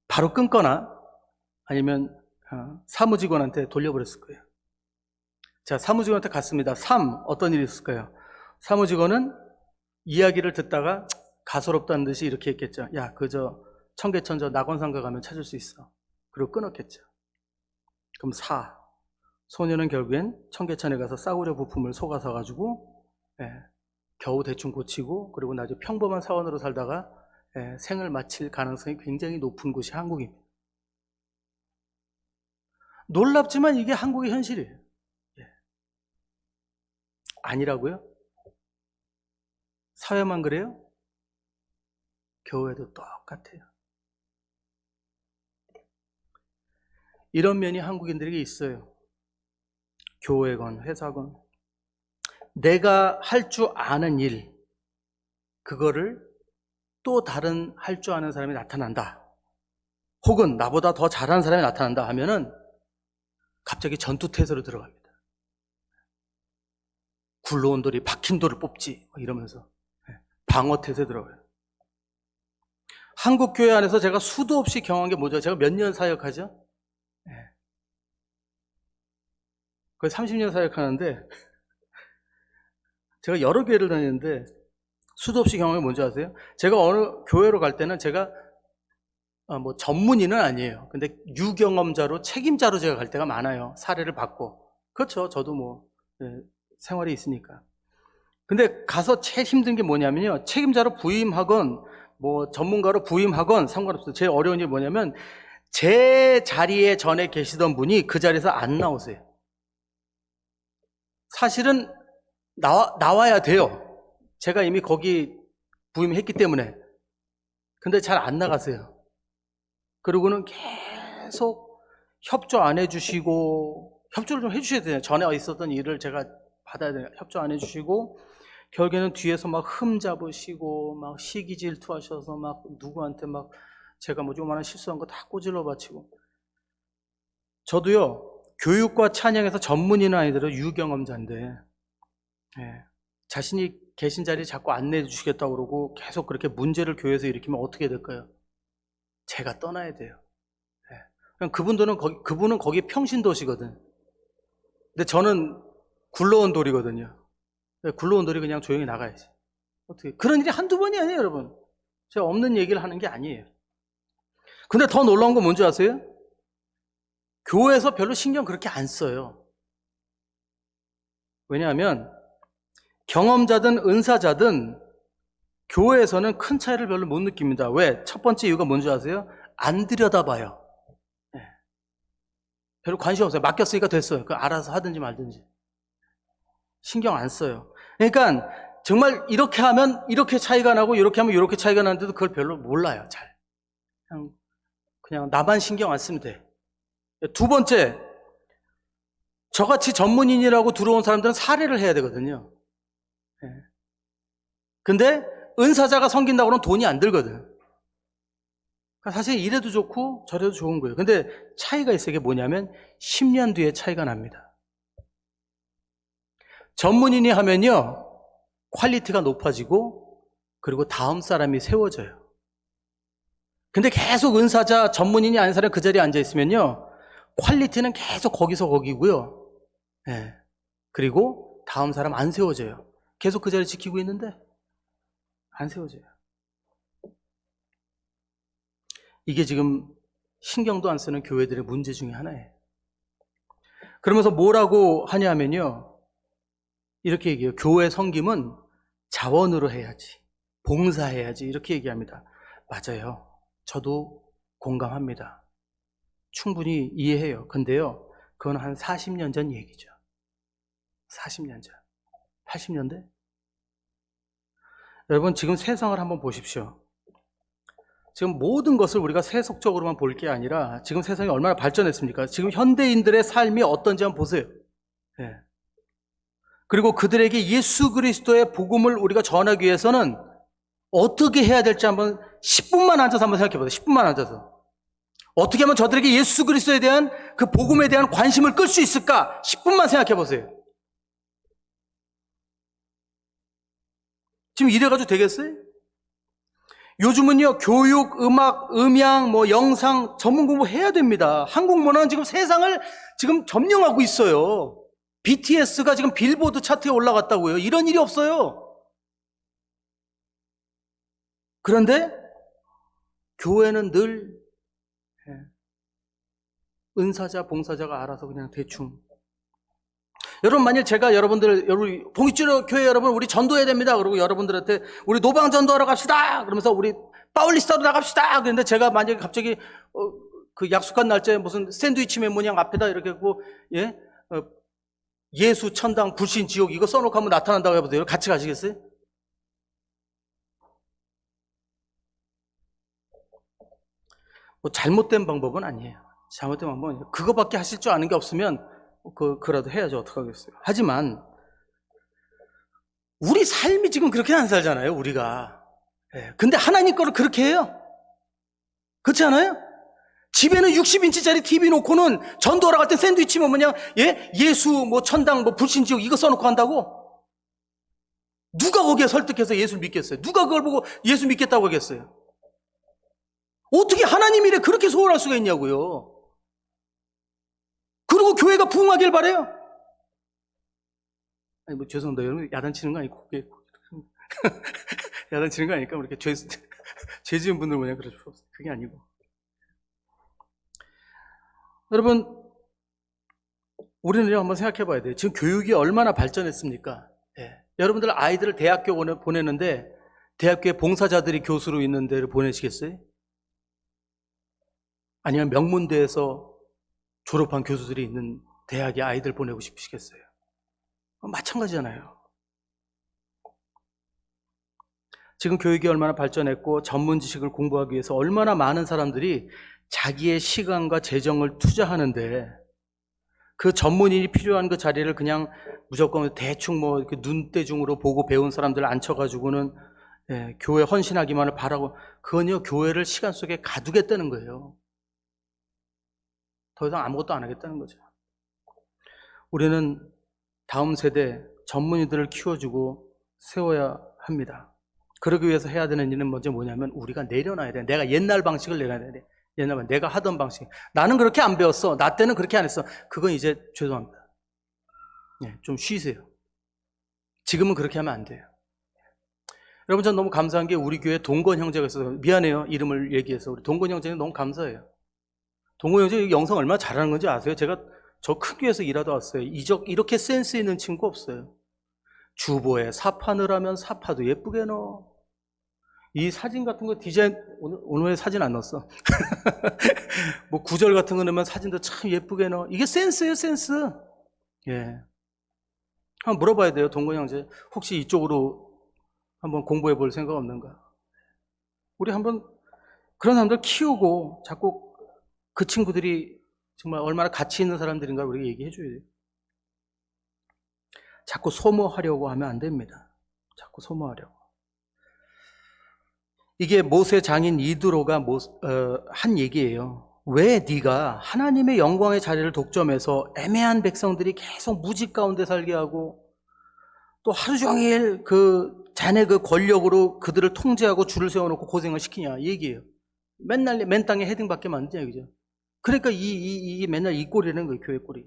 S1: 바로 끊거나 아니면 사무직원한테 돌려버렸을 거예요. 자, 사무직원한테 갔습니다. 3. 어떤 일이 있을까요? 사무직원은 이야기를 듣다가 가소롭다는 듯이 이렇게 했겠죠. 야, 그저 청계천 저 낙원상가 가면 찾을 수 있어. 그리고 끊었겠죠. 그럼 4. 소녀는 결국엔 청계천에 가서 싸구려 부품을 속아서 가지고 겨우 대충 고치고 그리고 나중에 평범한 사원으로 살다가 생을 마칠 가능성이 굉장히 높은 곳이 한국입니다. 놀랍지만 이게 한국의 현실이에요. 아니라고요? 사회만 그래요? 교회도 똑같아요. 이런 면이 한국인들에게 있어요. 교회건 회사건 내가 할 줄 아는 일 그거를 또 다른 할 줄 아는 사람이 나타난다. 혹은 나보다 더 잘하는 사람이 나타난다 하면은 갑자기 전투태세로 들어갑니다. 굴러온 돌이 박힌 돌을 뽑지 이러면서 방어태세 들어가요. 한국 교회 안에서 제가 수도 없이 경험한 게 뭐죠? 제가 몇 년 사역하죠? 거의 30년 사역하는데 제가 여러 교회를 다니는데 수도 없이 경험한 게 뭔지 아세요? 제가 어느 교회로 갈 때는 제가 뭐 전문의는 아니에요. 근데 유경험자로 책임자로 제가 갈 때가 많아요. 사례를 받고. 그렇죠. 저도 뭐 생활이 있으니까. 근데 가서 제일 힘든 게 뭐냐면요. 책임자로 부임하건 뭐 전문가로 부임하건 상관없어요. 제일 어려운 게 뭐냐면 제 자리에 전에 계시던 분이 그 자리에서 안 나오세요. 사실은 나와야 돼요. 제가 이미 거기 부임했기 때문에. 근데 잘 안 나가세요. 그리고는 계속 협조 안 해주시고, 협조를 좀 해주셔야 돼요. 전에 있었던 일을 제가 받아야 돼요. 협조 안 해주시고, 결국에는 뒤에서 막 흠 잡으시고, 막 시기 질투하셔서 막 누구한테 막 제가 뭐 조그마한 실수한 거 다 꼬질러 바치고. 저도요, 교육과 찬양에서 전문의는 아니더라도 유경험자인데, 자신이 계신 자리에 자꾸 안내해 주시겠다고 그러고 계속 그렇게 문제를 교회에서 일으키면 어떻게 될까요? 제가 떠나야 돼요. 그분은 거기 평신도시거든. 근데 저는 굴러온 돌이거든요. 굴러온 돌이 그냥 조용히 나가야지. 어떻게 그런 일이 한두 번이 아니에요, 여러분. 제가 없는 얘기를 하는 게 아니에요. 근데 더 놀라운 건 뭔지 아세요? 교회에서 별로 신경 그렇게 안 써요. 왜냐하면 경험자든 은사자든 교회에서는 큰 차이를 별로 못 느낍니다. 왜? 첫 번째 이유가 뭔지 아세요? 안 들여다봐요. 네. 별로 관심 없어요. 맡겼으니까 됐어요. 그 알아서 하든지 말든지. 신경 안 써요. 그러니까 정말 이렇게 하면 이렇게 차이가 나고 이렇게 하면 이렇게 차이가 나는데도 그걸 별로 몰라요. 잘. 그냥 나만 신경 안 쓰면 돼. 두 번째, 저같이 전문인이라고 들어온 사람들은 사례를 해야 되거든요. 근데 은사자가 섬긴다고 그러면 돈이 안 들거든. 그러니까 사실 이래도 좋고 저래도 좋은 거예요. 근데 차이가 있어요. 이게 뭐냐면 10년 뒤에 차이가 납니다. 전문인이 하면요, 퀄리티가 높아지고 그리고 다음 사람이 세워져요. 근데 계속 은사자, 전문인이 아닌 사람이 그 자리에 앉아있으면요, 퀄리티는 계속 거기서 거기고요. 네. 그리고 다음 사람 안 세워져요. 계속 그 자리 지키고 있는데 안 세워져요. 이게 지금 신경도 안 쓰는 교회들의 문제 중에 하나예요. 그러면서 뭐라고 하냐면요, 이렇게 얘기해요. 교회 섬김은 자원으로 해야지, 봉사해야지, 이렇게 얘기합니다. 맞아요. 저도 공감합니다. 충분히 이해해요. 근데요, 그건 한 40년 전 얘기죠. 40년 전. 80년대? 여러분, 지금 세상을 한번 보십시오. 지금 모든 것을 우리가 세속적으로만 볼 게 아니라 지금 세상이 얼마나 발전했습니까? 지금 현대인들의 삶이 어떤지 한번 보세요. 네. 그리고 그들에게 예수 그리스도의 복음을 우리가 전하기 위해서는 어떻게 해야 될지 한번 10분만 앉아서 한번 생각해 보세요. 10분만 앉아서. 어떻게 하면 저들에게 예수 그리스도에 대한 그 복음에 대한 관심을 끌 수 있을까? 10분만 생각해 보세요. 지금 이래가지고 되겠어요? 요즘은요, 교육, 음악, 음향, 영상 전문 공부 해야 됩니다. 한국 문화는 지금 세상을 지금 점령하고 있어요. BTS가 지금 빌보드 차트에 올라갔다고요. 이런 일이 없어요. 그런데 교회는 늘 은사자, 봉사자가 알아서 그냥 대충. 여러분, 만일 제가 여러분들, 봉익주로 교회 여러분, 우리 전도해야 됩니다. 그러고 여러분들한테 우리 노방 전도하러 갑시다. 그러면서 우리 파울리스타로 나갑시다. 그런데 제가 만약에 갑자기 그 약속한 날짜에 무슨 샌드위치 맨 모양 앞에다 이렇게 하고, 예수, 천당, 불신, 지옥 이거 써놓고 한번 나타난다고 해보세요. 같이 가시겠어요? 잘못된 방법은 아니에요. 잘못된 방법은 아니에요. 그거밖에 하실 줄 아는 게 없으면 그라도 해야죠. 어떡하겠어요. 하지만 우리 삶이 지금 그렇게 안 살잖아요. 우리가. 근데 하나님 거를 그렇게 해요. 그렇지 않아요? 집에는 60인치짜리 TV 놓고는 전도하러 갈 때 샌드위치 뭐냐, 예수, 천당, 불신, 지옥 이거 써놓고 한다고? 누가 거기에 설득해서 예수를 믿겠어요? 누가 그걸 보고 예수 믿겠다고 하겠어요? 어떻게 하나님 일에 그렇게 소홀할 수가 있냐고요? 그리고 교회가 부흥하길 바래요. 아니, 죄송합니다. 여러분, 야단치는 거 아니고, 야단치는 거 아니까, 이렇게 죄 지은 분들 뭐냐, 그러죠. 그게 아니고. 여러분, 우리는 한번 생각해 봐야 돼요. 지금 교육이 얼마나 발전했습니까? 여러분들 아이들을 대학교 보내는데, 대학교에 봉사자들이 교수로 있는 데를 보내시겠어요? 아니면 명문대에서 졸업한 교수들이 있는 대학에 아이들 보내고 싶으시겠어요? 마찬가지잖아요. 지금 교육이 얼마나 발전했고 전문 지식을 공부하기 위해서 얼마나 많은 사람들이 자기의 시간과 재정을 투자하는데 그 전문인이 필요한 그 자리를 그냥 무조건 대충 눈대중으로 보고 배운 사람들 앉혀가지고는 교회 헌신하기만을 바라고, 그건요, 교회를 시간 속에 가두겠다는 거예요. 더 이상 아무것도 안 하겠다는 거죠. 우리는 다음 세대 전문의들을 키워주고 세워야 합니다. 그러기 위해서 해야 되는 일은 먼저 뭐냐면 우리가 내려놔야 돼. 내가 옛날 방식을 내려놔야 돼. 옛날 내가 하던 방식. 나는 그렇게 안 배웠어. 나 때는 그렇게 안 했어. 그건 이제 죄송합니다. 좀 쉬세요. 지금은 그렇게 하면 안 돼요. 여러분, 전 너무 감사한 게 우리 교회 동건 형제가 있어서, 미안해요, 이름을 얘기해서. 우리 동건 형제는 너무 감사해요. 동건 형제 영상 얼마나 잘하는 건지 아세요? 제가 저 큰 교회에서 일하다 왔어요. 이렇게 센스 있는 친구 없어요. 주보에 사판을 하면 사파도 예쁘게 넣어. 이 사진 같은 거 디자인, 오늘 왜 사진 안 넣었어? 뭐 구절 같은 거 넣으면 사진도 참 예쁘게 넣어. 이게 센스예요, 센스. 예. 한번 물어봐야 돼요, 동건 형제. 혹시 이쪽으로 한번 공부해 볼 생각 없는가? 우리 한번 그런 사람들 키우고 자꾸 그 친구들이 정말 얼마나 가치 있는 사람들인가 우리가 얘기해 줘야 돼요. 자꾸 소모하려고 하면 안 됩니다. 자꾸 소모하려고. 이게 모세 장인 이드로가 한 얘기예요. 왜 네가 하나님의 영광의 자리를 독점해서 애매한 백성들이 계속 무직 가운데 살게 하고 또 하루 종일 자네 그 권력으로 그들을 통제하고 줄을 세워놓고 고생을 시키냐 이 얘기예요. 맨날 맨 땅에 헤딩 받게 만드냐, 그죠? 그러니까 이 맨날 이 꼴이라는 거예요, 교회 꼴이.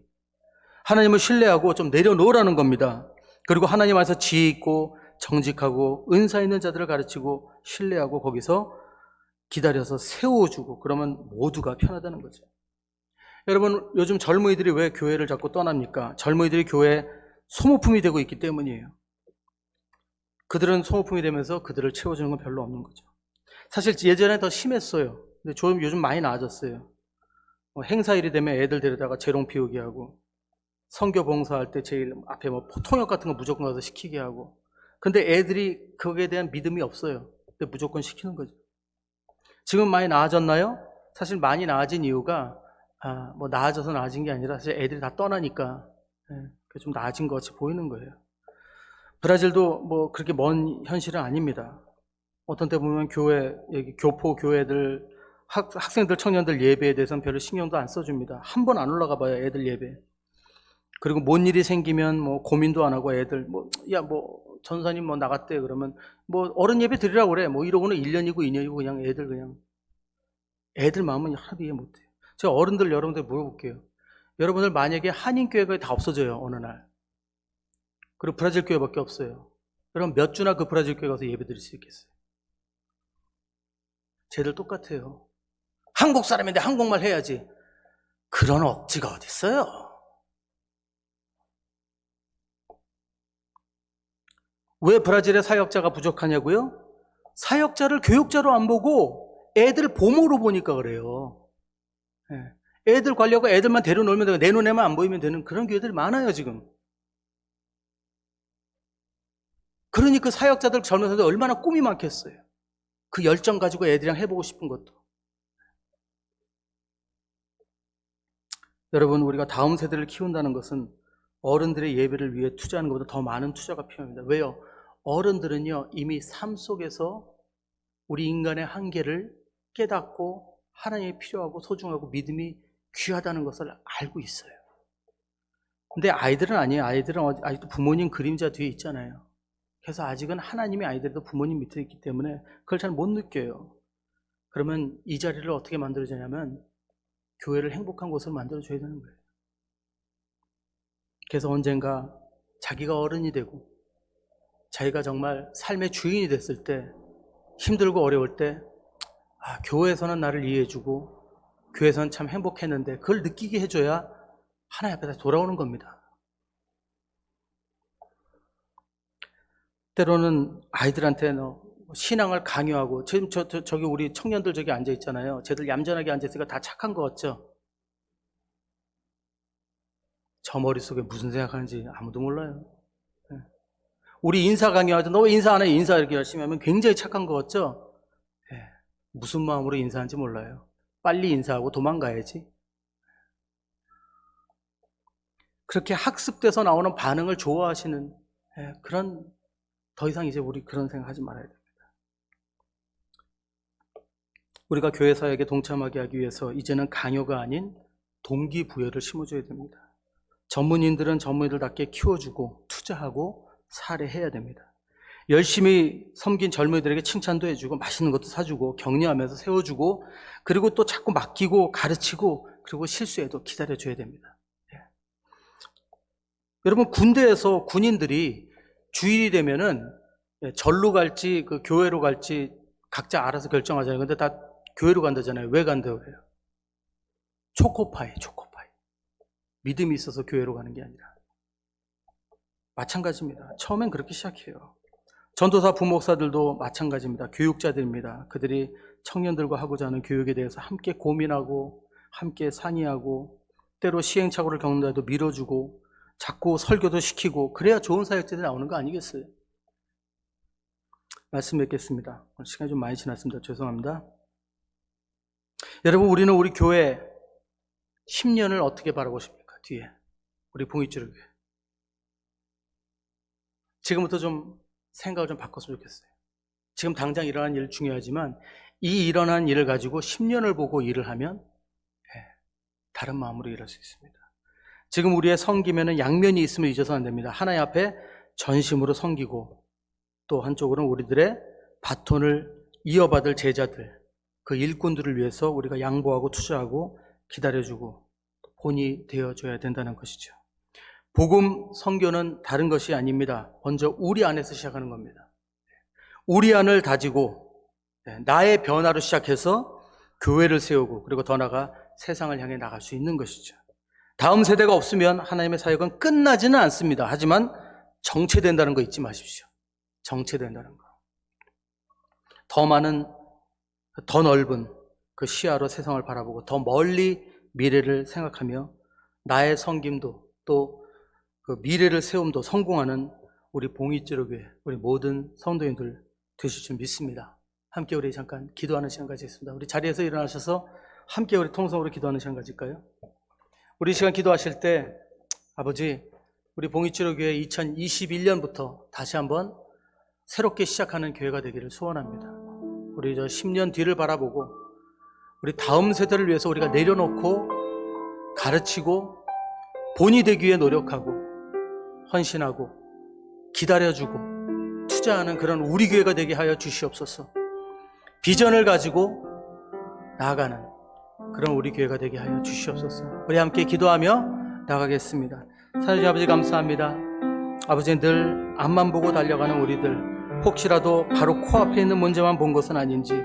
S1: 하나님을 신뢰하고 좀 내려놓으라는 겁니다. 그리고 하나님 안에서 지혜 있고 정직하고 은사 있는 자들을 가르치고 신뢰하고 거기서 기다려서 세워주고 그러면 모두가 편하다는 거죠. 여러분, 요즘 젊은이들이 왜 교회를 자꾸 떠납니까? 젊은이들이 교회에 소모품이 되고 있기 때문이에요. 그들은 소모품이 되면서 그들을 채워주는 건 별로 없는 거죠. 사실 예전에 더 심했어요. 근데 요즘 많이 나아졌어요. 행사일이 되면 애들 데려다가 재롱 피우게 하고 선교 봉사할 때 제일 앞에 통역 같은 거 무조건 가서 시키게 하고. 근데 애들이 거기에 대한 믿음이 없어요. 근데 무조건 시키는 거죠. 지금 많이 나아졌나요? 사실 많이 나아진 이유가 나아져서 나아진 게 아니라 사실 애들이 다 떠나니까 좀 나아진 것 같이 보이는 거예요. 브라질도 뭐 그렇게 먼 현실은 아닙니다. 어떤 때 보면 여기 교포 교회들 학생들 청년들 예배에 대해서는 별로 신경도 안 써줍니다. 한 번 안 올라가 봐요, 애들 예배. 그리고 뭔 일이 생기면 뭐 고민도 안 하고 애들 전사님 나갔대 그러면 어른 예배 드리라고 그래. 이러고는 1년이고 2년이고 그냥 애들 마음은 하나도 이해 못 해요. 제가 여러분들 물어볼게요. 여러분들 만약에 한인교회가 다 없어져요, 어느 날. 그리고 브라질 교회밖에 없어요. 여러분 몇 주나 그 브라질 교회 가서 예배 드릴 수 있겠어요? 쟤들 똑같아요. 한국 사람인데 한국말 해야지. 그런 억지가 어디 있어요? 왜 브라질의 사역자가 부족하냐고요? 사역자를 교육자로 안 보고 애들 보모로 보니까 그래요. 애들 관리하고 애들만 데려놓으면 되고 내 눈에만 안 보이면 되는 그런 교회들이 많아요, 지금. 그러니 그 사역자들 젊은 사람들 얼마나 꿈이 많겠어요. 그 열정 가지고 애들이랑 해보고 싶은 것도. 여러분, 우리가 다음 세대를 키운다는 것은 어른들의 예배를 위해 투자하는 것보다 더 많은 투자가 필요합니다. 왜요? 어른들은요, 이미 삶 속에서 우리 인간의 한계를 깨닫고 하나님이 필요하고 소중하고 믿음이 귀하다는 것을 알고 있어요. 근데 아이들은 아니에요. 아이들은 아직도 부모님 그림자 뒤에 있잖아요. 그래서 아직은 하나님이 아이들도 부모님 밑에 있기 때문에 그걸 잘 못 느껴요. 그러면 이 자리를 어떻게 만들어주냐면 교회를 행복한 곳으로 만들어줘야 되는 거예요. 그래서 언젠가 자기가 어른이 되고 자기가 정말 삶의 주인이 됐을 때 힘들고 어려울 때 교회에서는 나를 이해해주고 교회에서는 참 행복했는데 그걸 느끼게 해줘야 하나님 앞에 다시 돌아오는 겁니다. 때로는 아이들한테 신앙을 강요하고 지금 저기 우리 청년들 저기 앉아 있잖아요. 쟤들 얌전하게 앉아 있으니까 다 착한 거 같죠? 저 머릿속에 무슨 생각하는지 아무도 몰라요. 우리 인사 강요하죠. 너 왜 인사 안 해? 인사 이렇게 열심히 하면 굉장히 착한 거 같죠? 무슨 마음으로 인사하는지 몰라요. 빨리 인사하고 도망가야지. 그렇게 학습돼서 나오는 반응을 좋아하시는 그런, 더 이상 이제 우리 그런 생각하지 말아야 됩니다. 우리가 교회 사역에 동참하게 하기 위해서 이제는 강요가 아닌 동기부여를 심어줘야 됩니다. 전문인들은 전문인들답게 키워주고 투자하고 살해해야 됩니다. 열심히 섬긴 젊은이들에게 칭찬도 해주고 맛있는 것도 사주고 격려하면서 세워주고 그리고 또 자꾸 맡기고 가르치고 그리고 실수해도 기다려줘야 됩니다. 여러분, 군대에서 군인들이 주일이 되면은 절로 갈지 그 교회로 갈지 각자 알아서 결정하잖아요. 근데 다 교회로 간다잖아요. 왜 간다고 그래요? 초코파이. 믿음이 있어서 교회로 가는 게 아니라. 마찬가지입니다. 처음엔 그렇게 시작해요. 전도사 부목사들도 마찬가지입니다. 교육자들입니다. 그들이 청년들과 하고자 하는 교육에 대해서 함께 고민하고 함께 상의하고 때로 시행착오를 겪는다도 밀어주고 자꾸 설교도 시키고 그래야 좋은 사역자들이 나오는 거 아니겠어요? 말씀 맺겠습니다. 오늘 시간이 좀 많이 지났습니다. 죄송합니다. 여러분, 우리는 우리 교회 10년을 어떻게 바라고 싶습니까? 뒤에 우리 봉익주를 교회 지금부터 좀 생각을 좀 바꿨으면 좋겠어요. 지금 당장 일어난 일 중요하지만 이 일어난 일을 가지고 10년을 보고 일을 하면 다른 마음으로 일할 수 있습니다. 지금 우리의 섬기면은 양면이 있으면 잊어서 안 됩니다. 하나님 앞에 전심으로 섬기고 또 한쪽으로는 우리들의 바톤을 이어받을 제자들, 그 일꾼들을 위해서 우리가 양보하고 투자하고 기다려주고 본이 되어줘야 된다는 것이죠. 복음 선교는 다른 것이 아닙니다. 먼저 우리 안에서 시작하는 겁니다. 우리 안을 다지고 나의 변화로 시작해서 교회를 세우고 그리고 더 나아가 세상을 향해 나갈 수 있는 것이죠. 다음 세대가 없으면 하나님의 사역은 끝나지는 않습니다. 하지만 정체된다는 거 잊지 마십시오. 정체된다는 거. 더 많은, 더 넓은 그 시야로 세상을 바라보고 더 멀리 미래를 생각하며 나의 섬김도 또 그 미래를 세움도 성공하는 우리 봉익주로교회 우리 모든 성도님들 되실 줄 믿습니다. 함께 우리 잠깐 기도하는 시간 가지겠습니다. 우리 자리에서 일어나셔서 함께 우리 통성으로 기도하는 시간 가질까요? 우리 시간 기도하실 때 아버지, 우리 봉익주로교회 2021년부터 다시 한번 새롭게 시작하는 교회가 되기를 소원합니다. 우리 저 10년 뒤를 바라보고 우리 다음 세대를 위해서 우리가 내려놓고 가르치고 본이 되기 위해 노력하고 헌신하고 기다려주고 투자하는 그런 우리 교회가 되게 하여 주시옵소서. 비전을 가지고 나아가는 그런 우리 교회가 되게 하여 주시옵소서. 우리 함께 기도하며 나가겠습니다. 사랑하는 아버지, 감사합니다. 아버지, 늘 앞만 보고 달려가는 우리들, 혹시라도 바로 코앞에 있는 문제만 본 것은 아닌지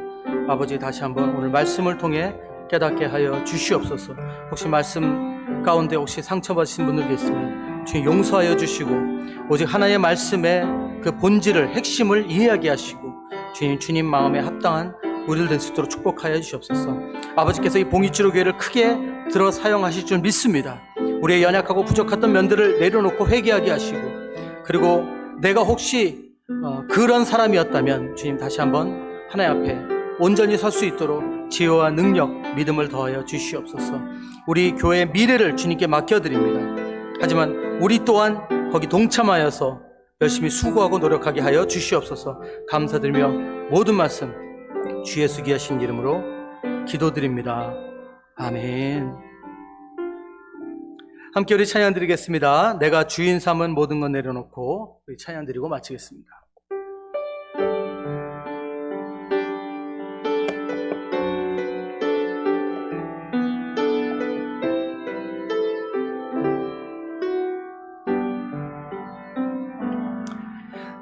S1: 아버지 다시 한번 오늘 말씀을 통해 깨닫게 하여 주시옵소서. 혹시 말씀 가운데 혹시 상처받으신 분들 계시면 주님 용서하여 주시고 오직 하나님의 말씀의 그 본질을, 핵심을 이해하게 하시고 주님 마음에 합당한 우리를 될 수 있도록 축복하여 주시옵소서. 아버지께서 이 봉익주로 교회를 크게 들어 사용하실 줄 믿습니다. 우리의 연약하고 부족했던 면들을 내려놓고 회개하게 하시고 그리고 내가 혹시 그런 사람이었다면 주님 다시 한번 하나님 앞에 온전히 설 수 있도록 지혜와 능력, 믿음을 더하여 주시옵소서. 우리 교회의 미래를 주님께 맡겨드립니다. 하지만 우리 또한 거기 동참하여서 열심히 수고하고 노력하게 하여 주시옵소서. 감사드리며 모든 말씀 주 예수 귀하신 이름으로 기도드립니다. 아멘. 함께 우리 찬양 드리겠습니다. 내가 주인 삼은 모든 것 내려놓고 우리 찬양 드리고 마치겠습니다.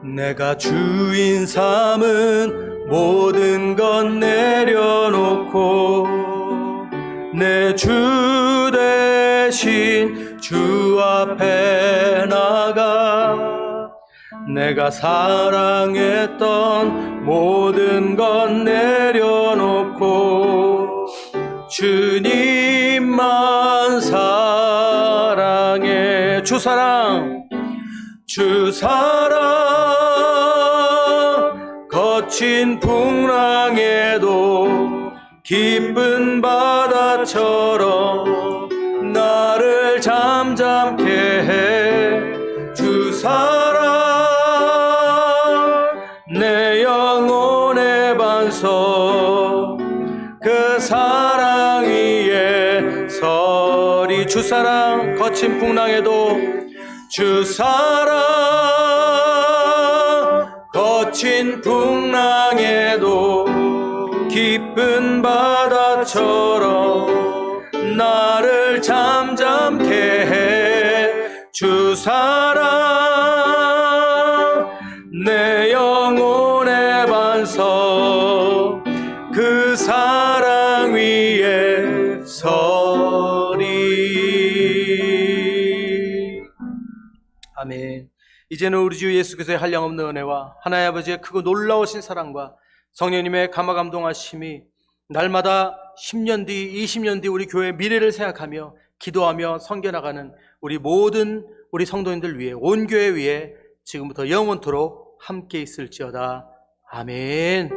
S1: 내가 주인 삼은 모든 것 내려놓고 내 주 대신 주 앞에 나가 내가 사랑했던 모든 것 내려놓고 주님만 사랑해. 주 사랑 거친 풍랑에도 기쁜 바다처럼 나를 잠잠케 해. 주 사랑 내 영혼의 반석 그 사랑 위에 서리. 주 사랑 거친 풍랑에도 주 사랑 거친 풍랑에도 기쁜 바다처럼 나를 잠잠케 해. 주 사랑 내 영혼의 반석 그 사랑 위에 서리. 아멘. 이제는 우리 주 예수 그리스도의 한량없는 은혜와 하나님 아버지의 크고 놀라우신 사랑과 성령님의 감화감동하심이 날마다 10년 뒤 20년 뒤 우리 교회의 미래를 생각하며 기도하며 섬겨나가는 우리 모든 우리 성도님들 위해 온 교회 위에 지금부터 영원토록 함께 있을지어다. 아멘.